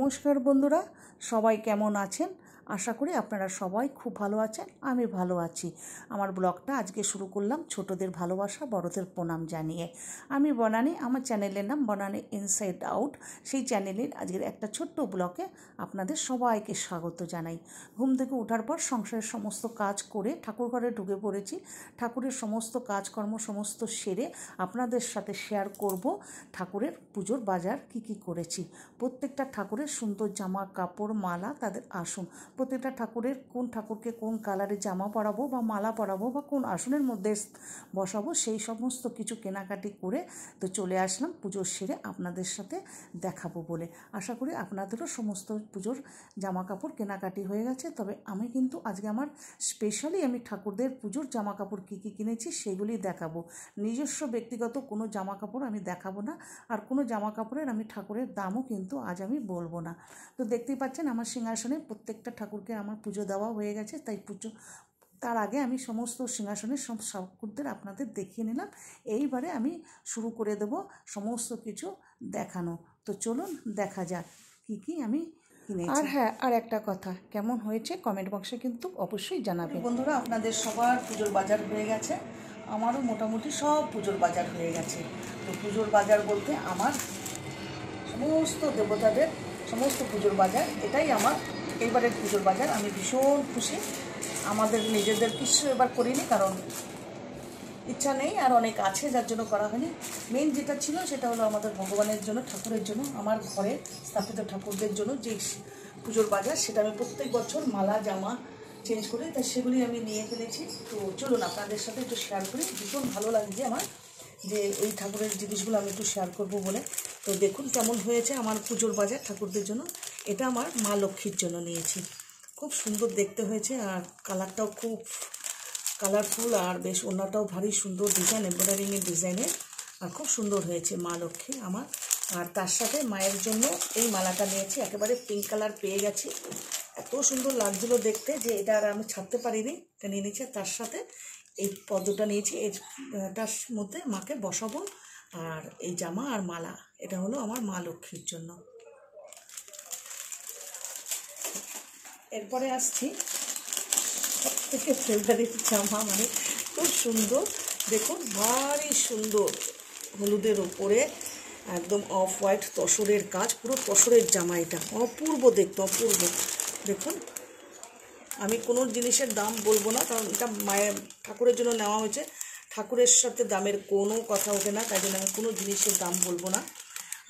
নমস্কার বন্ধুরা, সবাই কেমন আছেন? আশা করি আপনারা সবাই খুব ভালো আছেন। আমি ভালো আছি। আমার ব্লগটা আজকে শুরু করলাম ছোটদের ভালোবাসা বড়দের প্রণাম জানিয়ে। আমি বনানী, আমার চ্যানেলের নাম বনানী ইনসাইড আউট। সেই চ্যানেলের আজকের একটা ছোট্ট ব্লগে আপনাদের সবাইকে স্বাগত জানাই। ঘুম থেকে ওঠার পর সংসারের সমস্ত কাজ করে ঠাকুর ঘরে ঢুকে পড়েছি। ঠাকুরের সমস্ত কাজকর্ম সমস্ত সেরে আপনাদের সাথে শেয়ার করব ঠাকুরের পুজোর বাজার কি করেছি। প্রত্যেকটা ঠাকুরের সুন্দর জামা কাপড় মালা, তাদের আসন, প্রত্যেকটা ঠাকুরের কোন ঠাকুরকে কোন কালারের জামা পরাবো বা মালা পরাবো বা কোন আসনের মধ্যে বসাবো, সেই সমস্ত কিছু কেনাকাটি করে তো চলে আসলাম পুজোর সেরে আপনাদের সাথে দেখাবো বলে। আশা করি আপনাদেরও সমস্ত পুজোর জামা কাপড় কেনাকাটি হয়ে গেছে। তবে আমি কিন্তু আজকে আমার স্পেশালি আমি ঠাকুরদের পুজোর জামা কাপড় কী কিনেছি সেগুলি দেখাবো। নিজস্ব ব্যক্তিগত কোনো জামা কাপড় আমি দেখাবো না, আর কোনো জামা কাপড়ের আমি ঠাকুরের দামও কিন্তু আজ আমি বলবো না। তো দেখতেই পাচ্ছেন আমার সিংহাসনে প্রত্যেকটা ঠাকুরকে আমার পুজো দেওয়া হয়ে গেছে। তাই পুজো তার আগে আমি সমস্ত সিংহাসনের সব ঠাকুরদের আপনাদের দেখিয়ে নিলাম। এইবারে আমি শুরু করে দেব সমস্ত কিছু দেখানো। তো চলুন দেখা যাক কি আমি কিনেছি। আর হ্যাঁ, আর একটা কথা, কেমন হয়েছে কমেন্ট বক্সে কিন্তু অবশ্যই জানাবেন। বন্ধুরা, আপনাদের সবার পুজোর বাজার হয়ে গেছে, আমারও মোটামুটি সব পুজোর বাজার হয়ে গেছে। তো পুজোর বাজার বলতে আমার সমস্ত দেবতাদের সমস্ত পুজোর বাজার, এটাই আমার এইবারের পুজোর বাজার। আমি ভীষণ খুশি। আমাদের নিজেদের কিছু এবার করিনি, কারণ ইচ্ছা নেই, আর অনেক আছে যার জন্য করা হয়নি। মেন যেটা ছিল সেটা হলো আমাদের ভগবানের জন্য, ঠাকুরের জন্য, আমার ঘরে স্থাপিত ঠাকুরদের জন্য যে পুজোর বাজার, সেটা আমি প্রত্যেক বছর মালা জামা চেঞ্জ করি, তাই সেগুলি আমি নিয়ে ফেলেছি। তো চলুন আপনাদের সাথে একটু শেয়ার করি। ভীষণ ভালো লাগছে আমার যে এই ঠাকুরের জিনিসগুলো আমি একটু শেয়ার করব বলে। তো দেখুন কেমন হয়েছে আমার পুজোর বাজার ঠাকুরদের জন্য। এটা আমার মা লক্ষ্মীর জন্য নিয়েছি। খুব সুন্দর দেখতে হয়েছে, আর কালারটাও খুব কালারফুল, আর বেশ ওনাটাও ভারী সুন্দর ডিজাইন, এমব্রয়ডারিংয়ের ডিজাইনের, আর খুব সুন্দর হয়েছে মা লক্ষ্মী আমার। আর তার সাথে মায়ের জন্য এই মালাটা নিয়েছি, একেবারে পিঙ্ক কালার পেয়ে গেছি। এত সুন্দর লাগছিল দেখতে যে এটা আর আমি ছাড়তে পারিনি, এটা নিয়ে নিয়েছি। তার সাথে এই পদ্মটা নিয়েছি, এটার মধ্যে মাকে বসাবো। আর এই জামা আর মালা, এটা হলো আমার মা লক্ষ্মীর জন্য। এরপরে আসছি সবথেকে ফেভারিট জামা, মানে খুব সুন্দর, দেখুন ভারী সুন্দর, হলুদের ওপরে একদম অফ হোয়াইট তসরের কাজ, পুরো তসরের জামা। এটা অপূর্ব দেখতে, অপূর্ব। দেখুন, আমি কোনো জিনিসের দাম বলবো না, কারণ এটা মায়ের ঠাকুরের জন্য নেওয়া হয়েছে। ঠাকুরের সাথে দামের কোনো কথা ওঠে না, তাই জন্য আমি কোনো জিনিসের দাম বলবো না।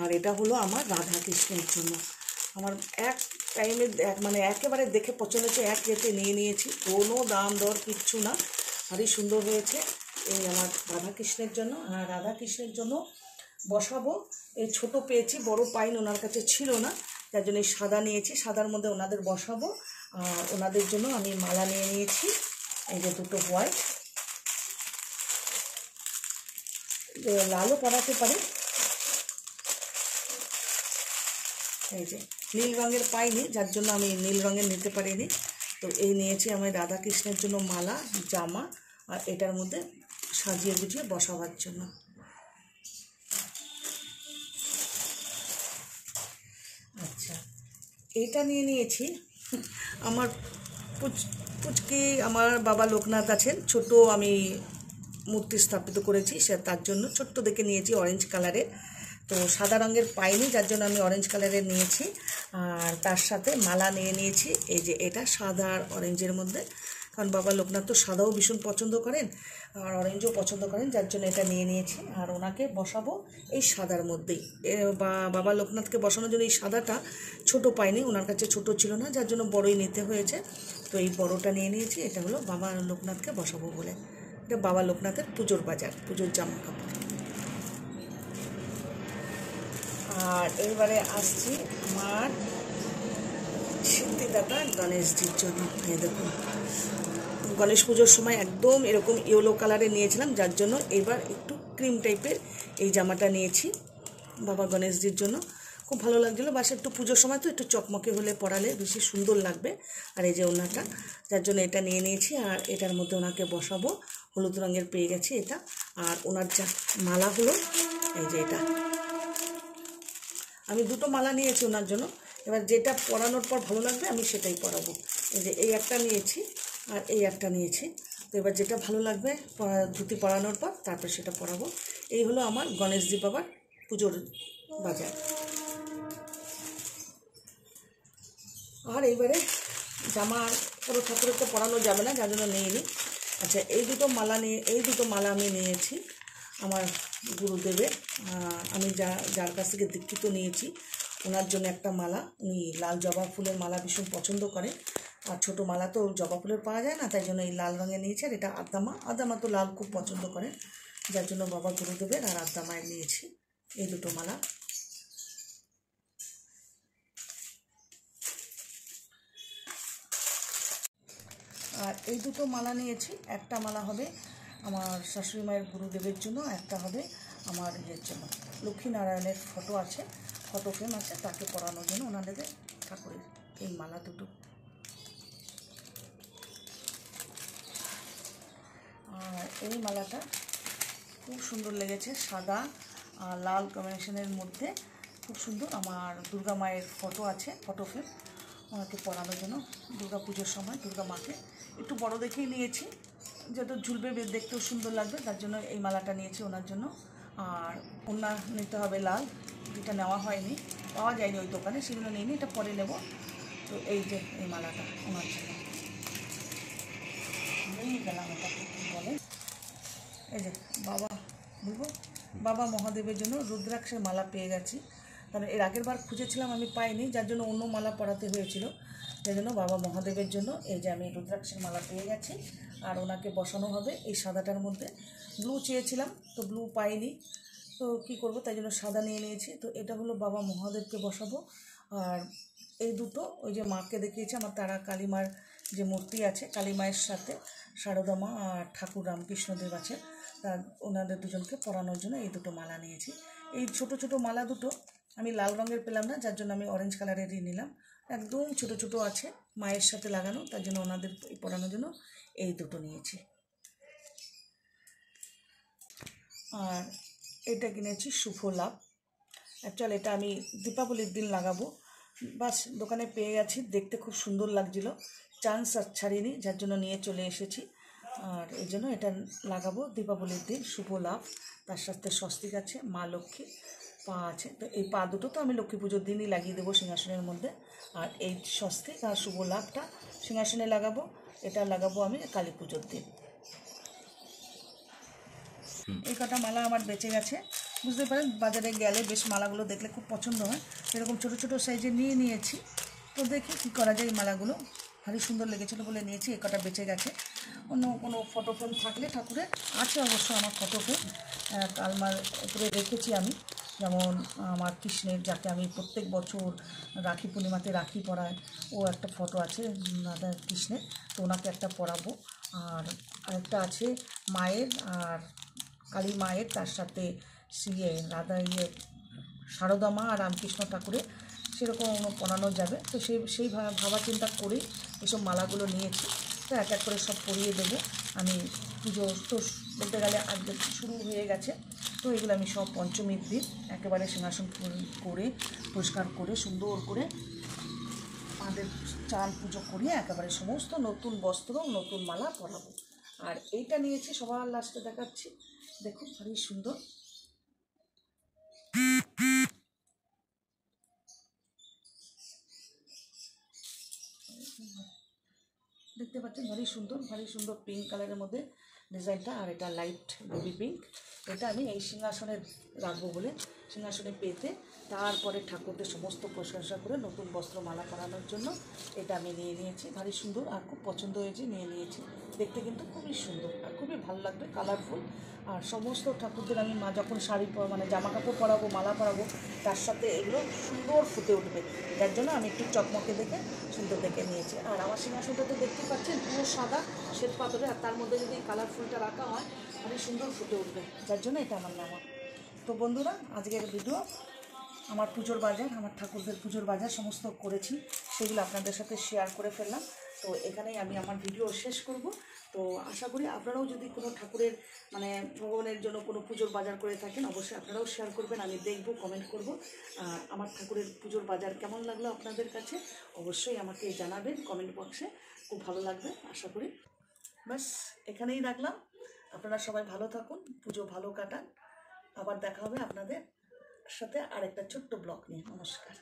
আর এটা হলো আমার রাধা কৃষ্ণের জন্য। আমার এক টাইমে মানে একেবারে দেখে পছন্দ হচ্ছে, এক রেটে নিয়ে নিয়েছি, কোনো দাম দর কিচ্ছু না। ভারী সুন্দর হয়েছে এই আমার রাধা কৃষ্ণের জন্য। আর রাধা কৃষ্ণের জন্য বসাবো এই ছোট পেয়েছি, বড় পাইন ওনার কাছে ছিল না, যার জন্য এই সাদা নিয়েছি। সাদার মধ্যে ওনাদের বসাবো। আর ওনাদের জন্য আমি মালা নিয়ে নিয়েছি, এই যে দুটো হোয়াইট, লালও পরাতে পারি। এই যে নীল রঙের পাইনি, যার জন্য আমি নীল রঙের নিতে পারিনি। তো এই নিয়েছি আমি রাধা কৃষ্ণের জন্য মালা জামা, আর এটার মধ্যে সাজিয়ে গুছিয়ে বসাবার জন্য। আচ্ছা, এটা নিয়ে নিয়েছি আমার পুচকি, আমার বাবা লোকনাথ আছেন, ছোট আমি মূর্তি স্থাপিত করেছি, সে তার জন্য ছোট্ট দেখে নিয়েছি অরেঞ্জ কালারের। তো সাদা রঙের পাইনি, যার জন্য আমি অরেঞ্জ কালারের নিয়েছি। আর তার সাথে মালা নিয়ে নিয়েছি, এই যে এটা সাদা আর অরেঞ্জের মধ্যে, কারণ বাবা লোকনাথ তো সাদাও ভীষণ পছন্দ করেন আর অরেঞ্জও পছন্দ করেন, যার জন্য এটা নিয়ে নিয়েছি। আর ওনাকে বসাবো এই সাদার মধ্যেই। বাবা লোকনাথকে বসানোর জন্য এই সাদাটা ছোট পাইনি, ওনার কাছে ছোট ছিল না, যার জন্য বড়ই নিতে হয়েছে। তো এই বড়টা নিয়ে নিয়েছি, এটা হলো বাবা লোকনাথকে বসাবো বলে। এটা বাবা লোকনাথের পুজোর বাজার, পুজোর জামা কাপড়। আর এবারে আসছি আমার সিদ্ধিদাতা গণেশজির জন্য। এই দেখুন, গণেশ পুজোর সময় একদম এরকম ইয়েলো কালারে নিয়েছিলাম, যার জন্য এবার একটু ক্রিম টাইপের এই জামাটা নিয়েছি বাবা গণেশজির জন্য। খুব ভালো লাগছিলো, বাস একটু পুজোর সময় তো একটু চকমকে হলে পরালে বেশি সুন্দর লাগবে। আর এই যে ওনাটা, যার জন্য এটা নিয়ে নিয়েছি। আর এটার মধ্যে ওনাকে বসাবো, হলুদ রঙের পেয়ে গেছি এটা। আর ওনার যা মালা হলো এই যে এটা, আমি দুটো মালা নিয়েছি ওনার জন্য। এবার যেটা পরানোর পর ভালো লাগবে আমি সেটাই পরাবো। এই যে এই একটা নিয়েছি আর এই একটা নিয়েছি, তো এবার যেটা ভালো লাগবে ধুতি পরানোর পর তারপর সেটা পরাবো। এই হলো আমার গণেশজি বাবার পুজোর বাজার। আর এইবারে জামা পুরো ঠাকুরের তো পরানো যাবে না, যার জন্য নিয়ে নিই। আচ্ছা, এই দুটো মালা আমি নিয়েছি আমার গুরুদেবের। আমি যার কাছ থেকে দীক্ষিত নিয়েছি ওনার জন্য একটা মালা। উনি লাল জবা ফুলের মালা ভীষণ পছন্দ করে, আর ছোটো মালা তো জবা ফুলের পাওয়া যায় না, তাই জন্য এই লাল রঙের নিয়েছি। আর এটা আদ্দামা তো লাল খুব পছন্দ করে, যার জন্য বাবা গুরুদেবের আর আদ্দামায় নিয়েছি এই দুটো মালা। আর এই দুটো মালা নিয়েছি, একটা মালা হবে আমার শাশুড়ি মায়ের গুরুদেবের জন্য, একটা হবে আমার ইয়ের জন্য। লক্ষ্মীনারায়ণের ফটো আছে, ফটো ফ্রেম আছে, তাকে পরানোর জন্য ওনাদের ঠাকুরের এই মালা দুটো। আর এই মালাটা খুব সুন্দর লেগেছে, সাদা আর লাল কম্বিনেশনের মধ্যে খুব সুন্দর। আমার দুর্গা মায়ের ফটো আছে, ফটো ফ্রেম, ওনাকে পরানোর জন্য দুর্গা পুজোর সময় দুর্গা মাকে একটু বড় দেখেই নিয়েছি, যেটা ঝুলবে দেখতেও সুন্দর লাগবে, তার জন্য এই মালাটা নিয়েছি ওনার জন্য। আর ওনা নিতে হবে লাল, যেটা নেওয়া হয়নি, পাওয়া যায়নি ওই দোকানে, সেগুলো নিইনি, এটা পরে নেব। তো এই যে এই মালাটা ওনার জন্য নিয়ে গেলাম। এটা কী বলে, এই যে বাবা মহাদেবের জন্য রুদ্রাক্ষের মালা পেয়ে গেছি, কারণ এর আগের বার খুঁজেছিলাম আমি পাইনি, যার জন্য অন্য মালা পরাতে হয়েছিল। যার জন্য বাবা মহাদেবের জন্য এই যে আমি রুদ্রাক্ষের মালা পেয়ে গেছি, আর ওনাকে বসানো হবে এই সাদাটার মধ্যে। ব্লু চেয়েছিলাম, তো ব্লু পাইনি, তো কী করব, তাই জন্য সাদা নিয়ে নিয়েছি। তো এটা হলো বাবা মহাদেবকে বসাবো। আর এই দুটো ওই যে মাকে দেখিয়েছি, আমার তারা কালীমার যে মূর্তি আছে, কালী মায়ের সাথে শারদা মা আর ঠাকুর রামকৃষ্ণদেব আছে, তার ওনাদের দুজনকে পরানোর জন্য এই দুটো মালা নিয়েছি। এই ছোট ছোট মালা দুটো আমি লাল রঙের পেলাম না, যার জন্য আমি অরেঞ্জ কালারেরই নিলাম। একদম ছোট ছোট আছে, মায়ের সাথে লাগানো, তার জন্য ওনাদের পরানোর জন্য এই দুটো নিয়েছি। আর এটা কিনেছি শুভ লাভ। অ্যাকচুয়ালি এটা আমি দীপাবলির দিন লাগাবো, বাস দোকানে পেয়ে গেছি, দেখতে খুব সুন্দর লাগছিল, চান্স আর ছাড়িনি, যার জন্য নিয়ে চলে এসেছি। আর এই জন্য এটা লাগাবো দীপাবলির দিন, শুভ লাভ। তার সাথে স্বস্তিক আছে, মা লক্ষ্মী পা আছে, তো এই পা দুটো তো আমি লক্ষ্মী পুজোর দিনই লাগিয়ে দেবো সিংহাসনের মধ্যে। আর এই স্বস্তিক আর শুভ লাভটা সিংহাসনে লাগাবো, এটা লাগাবো আমি কালী পুজোর দিন। এই কটা মালা আমার বেঁচে গেছে, বুঝতে পারেন বাজারে গেলে বেশ মালাগুলো দেখলে খুব পছন্দ হয়, এরকম ছোটো ছোটো সাইজে নিয়ে নিয়েছি। তো দেখি কী করা যায়, এই মালাগুলো ভারী সুন্দর লেগেছিলো বলে নিয়েছি। এই কটা বেঁচে গেছে, অন্য কোনো ফটো ফ্রেম থাকলে ঠাকুরের আছে অবশ্য আমার ফটো ফ্রেম আলমার উপরে রেখেছি আমি, যেমন আমার কৃষ্ণের, যাকে আমি প্রত্যেক বছর রাখি পূর্ণিমাতে রাখি পরাই, ও একটা ফটো আছে রাধা কৃষ্ণের, তো ওনাকে একটা পরাবো। আর আরেকটা আছে মায়ের আর কালী মায়ের, তার সাথে রাধা শারদা মা আর রামকৃষ্ণ ঠাকুরের, সেরকম পরানো যাবে। তো সেই ভাবা চিন্তা করেই এসব মালাগুলো নিয়েছি। তো এক এক করে সব পরিয়ে দেবো আমি। পুজো তো বলতে গেলে আজকে শুরু হয়ে গেছে, তো এগুলো আমি সব পঞ্চমীর দিন একেবারে সিংহাসন করে পরিষ্কার করে সুন্দর করে আমাদের চান পুজো করিয়ে একেবারে সমস্ত নতুন বস্ত্র নতুন মালা পরাবো। আর এইটা নিয়েছি সবার লাস্টে দেখাচ্ছি, দেখুন ভারী সুন্দর, দেখতে পাচ্ছেন ভারী সুন্দর পিঙ্ক কালারের মধ্যে ডিজাইনটা। আর এটা লাইট বেবি পিঙ্ক, এটা আমি এই সিংহাসনে রাখবো বলে সিংহাসনে পেতে, তারপরে ঠাকুরদের সমস্ত প্রশংসা করে নতুন বস্ত্র মালা পরানোর জন্য এটা আমি নিয়ে নিয়েছি। ভারী সুন্দর আর খুব পছন্দ হয়েছে, নিয়ে নিয়েছি। দেখতে কিন্তু খুবই সুন্দর আর খুবই ভালো লাগবে, কালারফুল। আর সমস্ত ঠাকুরদের আমি মা যখন শাড়ি মানে জামা কাপড় পরাবো, মালা পরাবো, তার সাথে এগুলো সুন্দর ফুটে উঠবে, যার জন্য আমি একটু চকমকে দেখে সুন্দর দেখে নিয়েছি। আর আমার সিংহাসনটা তো দেখতে পাচ্ছেন পুরো সাদা শ্বেত পাথরে, আর তার মধ্যে যদি কালারফুলটা রাখা হয় অনেক সুন্দর ফুটে উঠবে, যার জন্য এটা আমার নেওয়া। তো বন্ধুরা, আজকের ভিডিও আমার পুজোর বাজার, আমার ঠাকুরদের পুজোর বাজার সমস্ত করেছি, সেগুলো আপনাদের সাথে শেয়ার করে ফেললাম। তো এখানেই আমি আমার ভিডিও শেষ করব। তো আশা করি আপনারাও যদি কোনো ঠাকুরের মানে ভগবানের জন্য কোনো পুজোর বাজার করে থাকেন, অবশ্যই আপনারাও শেয়ার করবেন, আমি দেখব, কমেন্ট করব। আমার ঠাকুরের পুজোর বাজার কেমন লাগলো আপনাদের কাছে অবশ্যই আমাকে জানাবেন কমেন্ট বক্সে, খুব ভালো লাগবে আশা করি। ব্যাস এখানেই রাখলাম, আপনারা সবাই ভালো থাকুন, পুজো ভালো কাটান, আবার দেখা হবে আপনাদের সাথে আরেকটা ছোট্ট ব্লগ নিয়ে। নমস্কার।